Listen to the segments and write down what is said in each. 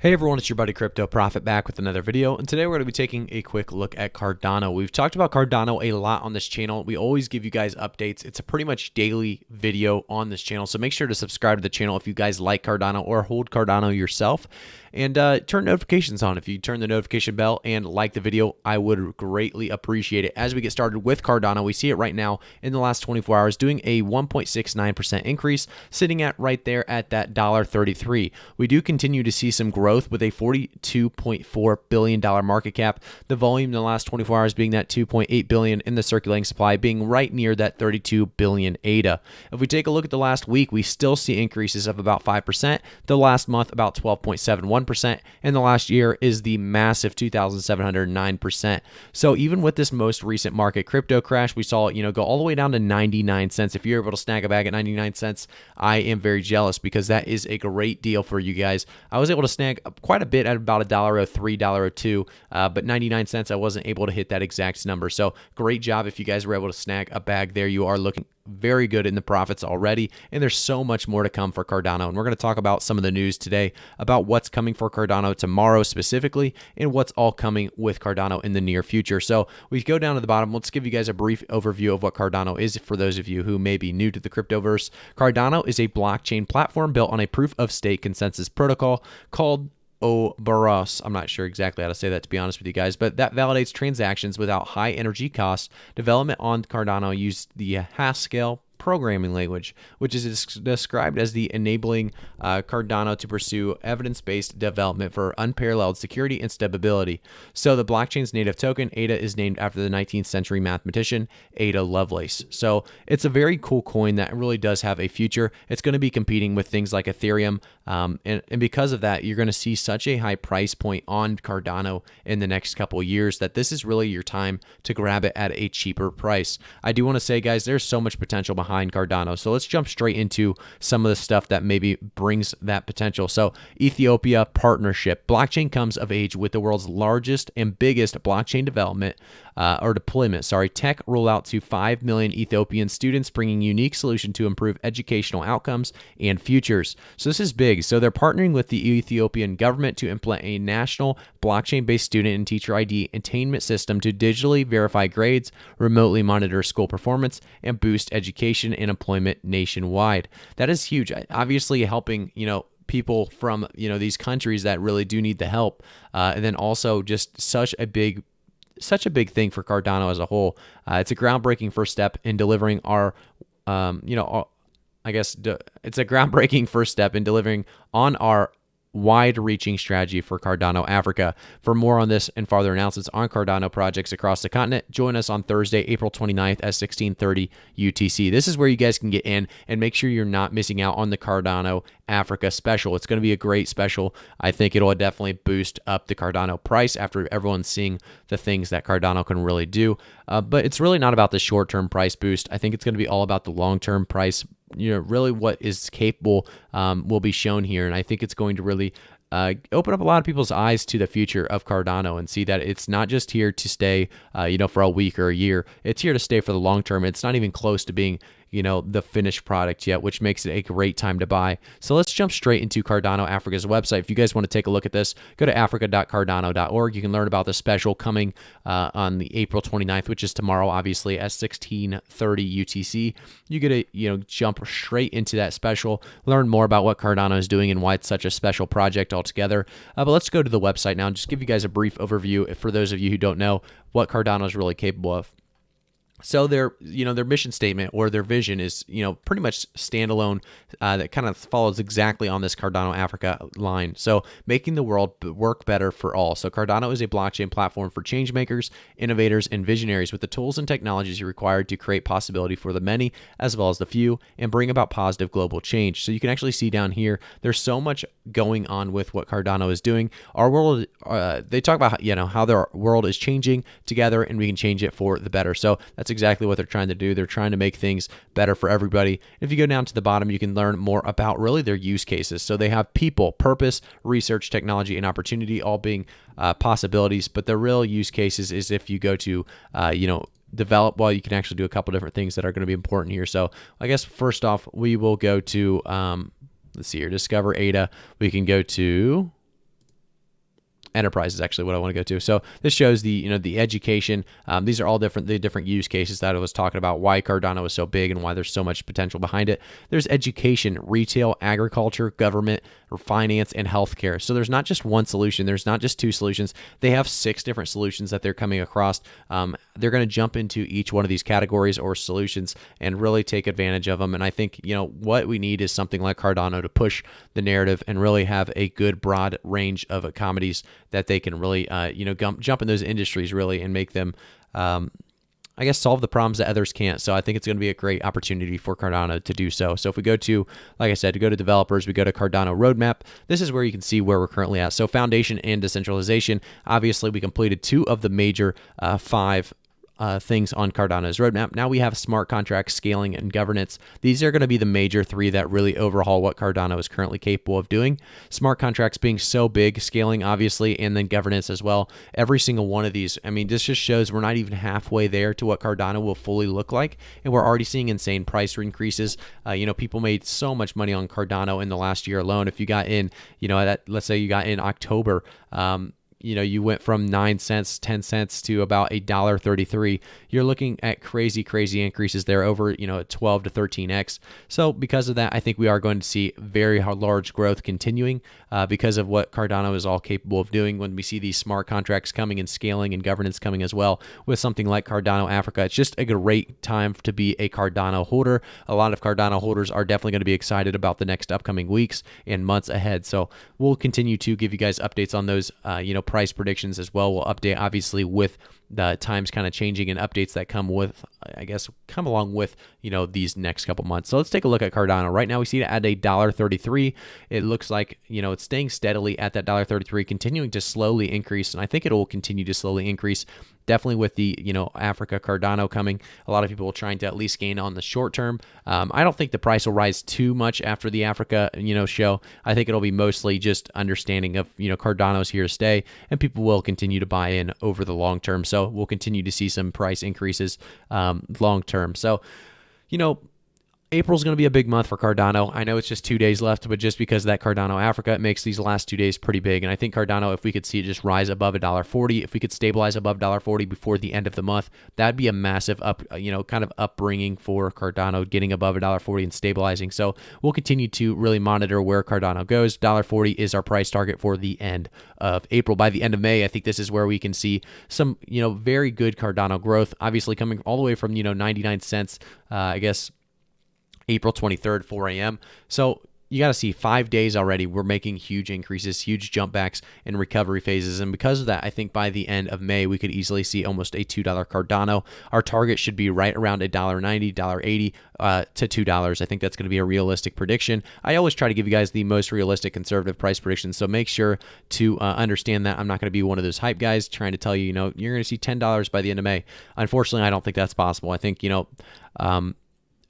Hey everyone, it's your buddy Crypto Profit back with another video, and today we're going to be taking a quick look at Cardano. We've talked about Cardano a lot on this channel. We always give you guys updates. It's a pretty much daily video on this channel, so make sure to subscribe to the channel if you guys like Cardano or hold Cardano yourself, and turn notifications on. If you turn the notification bell and like the video, I would greatly appreciate it. As we get started with Cardano, we see it right now in the last 24 hours doing a 1.69% increase, sitting at right there at that $1.33. We do continue to see some growth with a $42.4 billion market cap. The volume in the last 24 hours being that 2.8 billion, in the circulating supply being right near that 32 billion ADA. If we take a look at the last week, we still see increases of about 5%. The last month about 12.71%, and the last year is the massive 2,709%. So even with this most recent market crypto crash, we saw it, go all the way down to 99 cents. If you're able to snag a bag at 99 cents, I am very jealous because that is a great deal for you guys. I was able to snag quite a bit at about $1.03, $1.02, but 99 cents, I wasn't able to hit that exact number. So great job if you guys were able to snag a bag there. You are looking very good in the profits already, and there's so much more to come for Cardano. And we're going to talk about some of the news today about what's coming for Cardano tomorrow specifically, and what's all coming with Cardano in the near future. So we go down to the bottom. Let's give you guys a brief overview of what Cardano is for those of you who may be new to the cryptoverse. Cardano is a blockchain platform built on a proof of stake consensus protocol called Oberos. I'm not sure exactly how to say that, to be honest with you guys, but that validates transactions without high energy costs. Development on Cardano used the Haskell programming language, which is described as the enabling Cardano to pursue evidence-based development for unparalleled security and stability. So the blockchain's native token, ADA, is named after the 19th century mathematician Ada Lovelace. So it's a very cool coin that really does have a future. It's going to be competing with things like Ethereum, and because of that, you're going to see such a high price point on Cardano in the next couple of years that this is really your time to grab it at a cheaper price. I do want to say, guys, there's so much potential behind Cardano. So let's jump straight into some of the stuff that maybe brings that potential. So Ethiopia partnership. Blockchain comes of age with the world's largest and biggest blockchain development deployment. Tech rollout to 5 million Ethiopian students, bringing unique solution to improve educational outcomes and futures. So this is big. So they're partnering with the Ethiopian government to implement a national blockchain-based student and teacher ID attainment system to digitally verify grades, remotely monitor school performance, and boost education and employment nationwide. That is huge. Obviously helping, people from, these countries that really do need the help. And then also just such a big thing for Cardano as a whole. It's a groundbreaking first step in delivering our, it's a groundbreaking first step in delivering on our wide-reaching strategy for Cardano Africa. For more on this and farther announcements on Cardano projects across the continent, join us on Thursday, April 29th at 16:30 UTC. This is where you guys can get in and make sure you're not missing out on the Cardano Africa special. It's going to be a great special. I think it'll definitely boost up the Cardano price after everyone's seeing the things that Cardano can really do. But it's really not about the short-term price boost. I think it's going to be all about the long-term price. Really what is capable will be shown here. And I think it's going to really open up a lot of people's eyes to the future of Cardano and see that it's not just here to stay, for a week or a year. It's here to stay for the long term. It's not even close to being, the finished product yet, which makes it a great time to buy. So let's jump straight into Cardano Africa's website. If you guys want to take a look at this, go to africa.cardano.org. You can learn about the special coming on the April 29th, which is tomorrow, obviously, at 16:30 UTC. You get to, jump straight into that special, learn more about what Cardano is doing and why it's such a special project altogether. But let's go to the website now and just give you guys a brief overview for those of you who don't know what Cardano is really capable of. So their mission statement or their vision is, pretty much standalone, that kind of follows exactly on this Cardano Africa line. So making the world work better for all. So Cardano is a blockchain platform for change makers, innovators, and visionaries with the tools and technologies required to create possibility for the many as well as the few and bring about positive global change. So you can actually see down here, there's so much going on with what Cardano is doing. Our world, they talk about, how their world is changing together and we can change it for the better. So that's exactly what they're trying to do. They're trying to make things better for everybody. If you go down to the bottom, you can learn more about really their use cases. So they have people, purpose, research, technology, and opportunity all being possibilities. But the real use cases is if you go to, develop, well, you can actually do a couple different things that are going to be important here. So I guess first off, we will go to, let's see here, discover ADA. We can go to enterprise is actually what I want to go to. So this shows the the education. These are all the different use cases that I was talking about, why Cardano is so big and why there's so much potential behind it. There's education, retail, agriculture, government, or finance, and healthcare. So there's not just one solution. There's not just two solutions. They have 6 different solutions that they're coming across. They're going to jump into each one of these categories or solutions and really take advantage of them. And I think what we need is something like Cardano to push the narrative and really have a good broad range of commodities that they can really jump in those industries really and make them I guess solve the problems that others can't. So I think it's going to be a great opportunity for Cardano to do so. So if we go to, like I said, to go to developers, we go to Cardano Roadmap. This is where you can see where we're currently at. So foundation and decentralization. Obviously, we completed 2 of the major 5 things on Cardano's roadmap. Now we have smart contract scaling and governance. These are going to be the major 3 that really overhaul what Cardano is currently capable of doing. Smart contracts being so big, scaling obviously, and then governance as well. Every single one of these, I mean, this just shows we're not even halfway there to what Cardano will fully look like, and we're already seeing insane price increases. People made so much money on Cardano in the last year alone. If you got in, let's say you got in October, you went from 9 cents, 10 cents to about $1.33. You're looking at crazy increases there over, 12 to 13x. So because of that, I think we are going to see very large growth continuing because of what Cardano is all capable of doing. When we see these smart contracts coming and scaling and governance coming as well with something like Cardano Africa, it's just a great time to be a Cardano holder. A lot of Cardano holders are definitely going to be excited about the next upcoming weeks and months ahead. So we'll continue to give you guys updates on those, price predictions as well. We'll update obviously with the times kind of changing and updates that come along with these next couple months. So let's take a look at Cardano. Right now we see it at $1.33. It looks like it's staying steadily at that $1.33, continuing to slowly increase, and I think it will continue to slowly increase. Definitely with the Africa Cardano coming, a lot of people trying to at least gain on the short term. I don't think the price will rise too much after the Africa show. I think it'll be mostly just understanding of Cardano's here to stay, and people will continue to buy in over the long term. So we'll continue to see some price increases long term. So April's going to be a big month for Cardano. I know it's just 2 days left, but just because of that Cardano Africa, it makes these last 2 days pretty big. And I think Cardano, if we could see it just rise above $1.40, if we could stabilize above $1.40 before the end of the month, that'd be a massive kind of upbringing for Cardano, getting above $1.40 and stabilizing. So we'll continue to really monitor where Cardano goes. $1.40 is our price target for the end of April. By the end of May, I think this is where we can see some, very good Cardano growth, obviously coming all the way from, 99 cents, April 23rd, 4 a.m. So you got to see 5 days already. We're making huge increases, huge jump backs and recovery phases. And because of that, I think by the end of May, we could easily see almost a $2 Cardano. Our target should be right around $1.90, $1.80 to $2. I think that's going to be a realistic prediction. I always try to give you guys the most realistic conservative price predictions. So make sure to understand that I'm not going to be one of those hype guys trying to tell you, you're going to see $10 by the end of May. Unfortunately, I don't think that's possible. I think,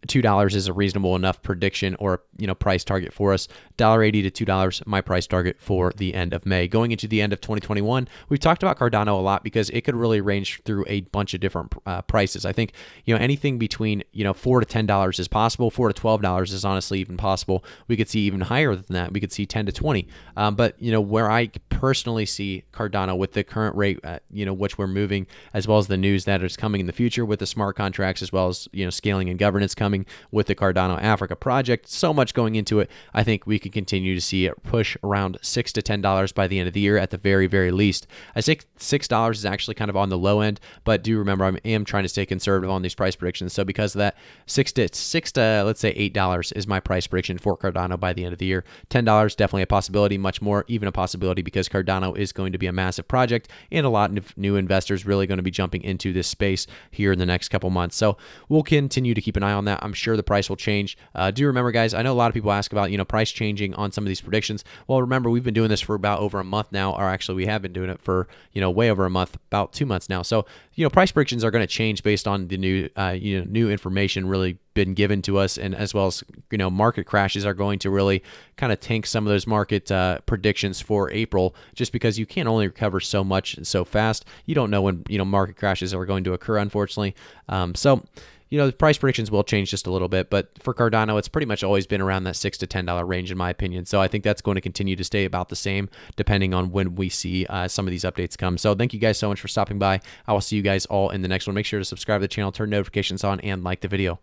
$2 is a reasonable enough prediction or price target for us. $1.80 to $2, my price target for the end of May. Going into the end of 2021, we've talked about Cardano a lot because it could really range through a bunch of different prices. I think anything between $4 to $10 is possible. $4 to $12 is honestly even possible. We could see even higher than that. We could see 10 to 20. But where I personally see Cardano with the current rate, which we're moving, as well as the news that is coming in the future with the smart contracts, as well as scaling and governance coming with the Cardano Africa project, so much going into it. I think we could continue to see it push around $6 to $10 by the end of the year at the very, very least. I think $6 is actually kind of on the low end, but do remember I am trying to stay conservative on these price predictions. So because of that, $6 to let's say $8 is my price prediction for Cardano by the end of the year. $10 definitely a possibility, much more even a possibility because Cardano is going to be a massive project and a lot of new investors really going to be jumping into this space here in the next couple months. So we'll continue to keep an eye on that. I'm sure the price will change. Do remember, guys, I know a lot of people ask about, price changing on some of these predictions. Well, remember, we've been doing this for about over a month now, or actually we have been doing it for, way over a month, about 2 months now. So, price predictions are going to change based on the new, new information really been given to us, and as well as, market crashes are going to really kind of tank some of those market predictions for April, just because you can't only recover so much and so fast. You don't know when, market crashes are going to occur, unfortunately. So, the price predictions will change just a little bit, but for Cardano, it's pretty much always been around that $6 to $10 range in my opinion. So I think that's going to continue to stay about the same depending on when we see some of these updates come. So thank you guys so much for stopping by. I will see you guys all in the next one. Make sure to subscribe to the channel, turn notifications on, and like the video.